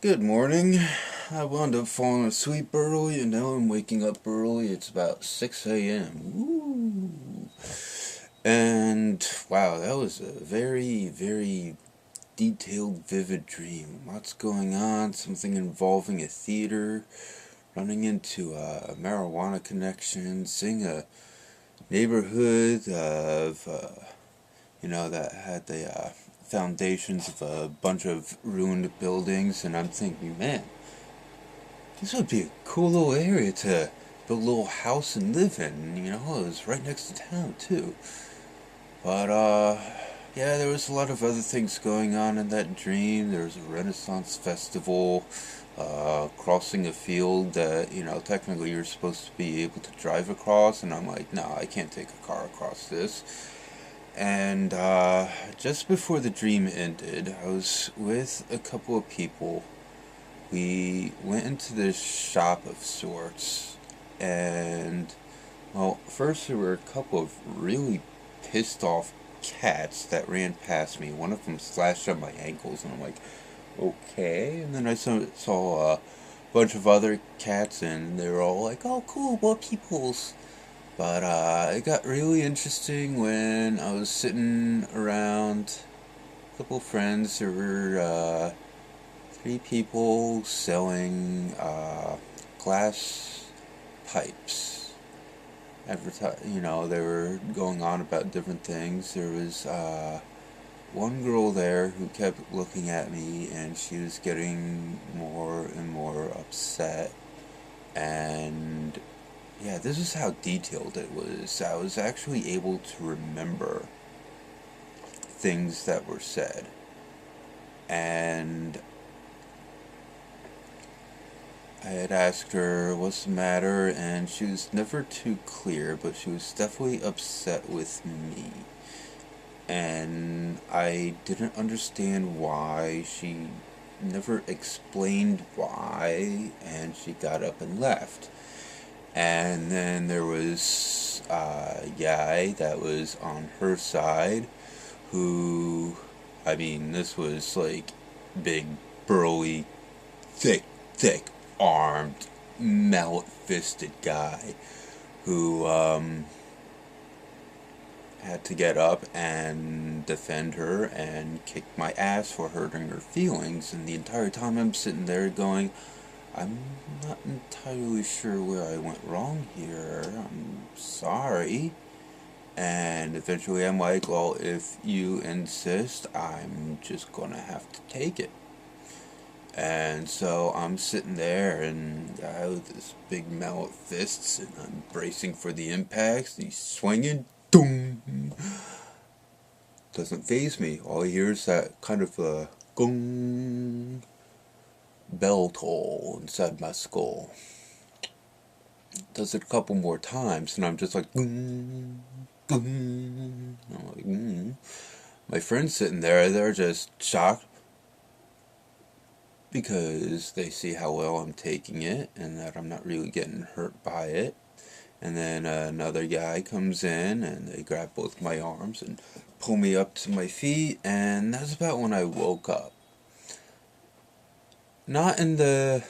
Good morning. I wound up falling asleep early and now I'm waking up early. It's about 6 a.m. Woo! And wow, that was a very, very detailed, vivid dream. Lots going on, something involving a theater, running into a marijuana connection, seeing a neighborhood of, that had the foundations of a bunch of ruined buildings, and I'm thinking, man, this would be a cool little area to build a little house and live in. It was right next to town, too. But, yeah, there was a lot of other things going on in that dream. There was a Renaissance festival, crossing a field that, technically you're supposed to be able to drive across, and I'm like, no, I can't take a car across this. And, just before the dream ended, I was with a couple of people. We went into this shop of sorts, and, well, first there were a couple of really pissed off cats that ran past me. One of them slashed at my ankles, and I'm like, okay. And then I saw a bunch of other cats, and they were all like, oh, cool, more peoples. But it got really interesting when I was sitting around a couple of friends. There were three people selling glass pipes. They were going on about different things. There was one girl there who kept looking at me, and she was getting more and more upset. And yeah, this is how detailed it was. I was actually able to remember things that were said. And I had asked her what's the matter, and she was never too clear, but she was definitely upset with me. And I didn't understand why. She never explained why, and she got up and left. And then there was a guy that was on her side who, I mean, this was like big, burly, thick armed, mallet fisted guy who had to get up and defend her and kick my ass for hurting her feelings. And the entire time I'm sitting there going, I'm not entirely sure where I went wrong here. I'm sorry. And eventually I'm like, well, if you insist, I'm just gonna have to take it. And so I'm sitting there, and the guy with this big mallet fists, and I'm bracing for the impacts. He's swinging, doom. Doesn't faze me. All I hear is that kind of a gong bell toll inside my skull. Does it a couple more times, and I'm just like, gong, gong. I'm like, My friend's sitting there, they're just shocked because they see how well I'm taking it and that I'm not really getting hurt by it. And then another guy comes in and they grab both my arms and pull me up to my feet, and that's about when I woke up. Not in the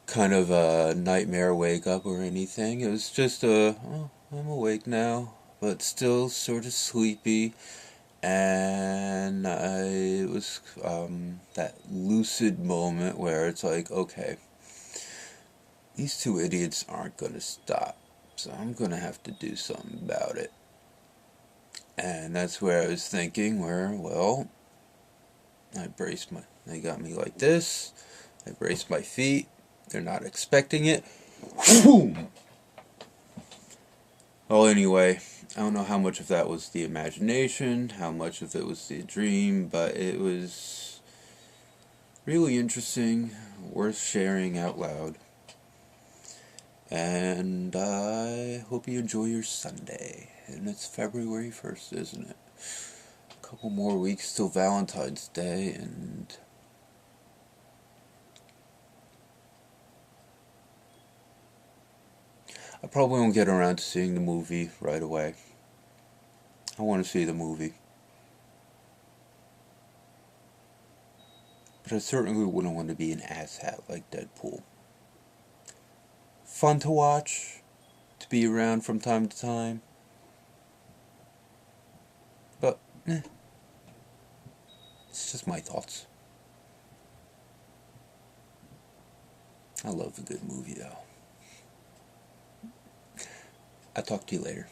kind of a nightmare wake up or anything. It was just I'm awake now, but still sort of sleepy. And it was that lucid moment where it's like, okay, these two idiots aren't going to stop, so I'm going to have to do something about it. And that's where I was thinking, they got me like this, I braced my feet, they're not expecting it. Boom! Well, anyway, I don't know how much of that was the imagination, how much of it was the dream, but it was really interesting, worth sharing out loud. And I hope you enjoy your Sunday. And it's February 1st, isn't it? A couple more weeks till Valentine's Day, and I probably won't get around to seeing the movie right away. I want to see the movie. but I certainly wouldn't want to be an asshat like Deadpool. Fun to watch, to be around from time to time, but it's just my thoughts. I love a good movie though. I'll talk to you later.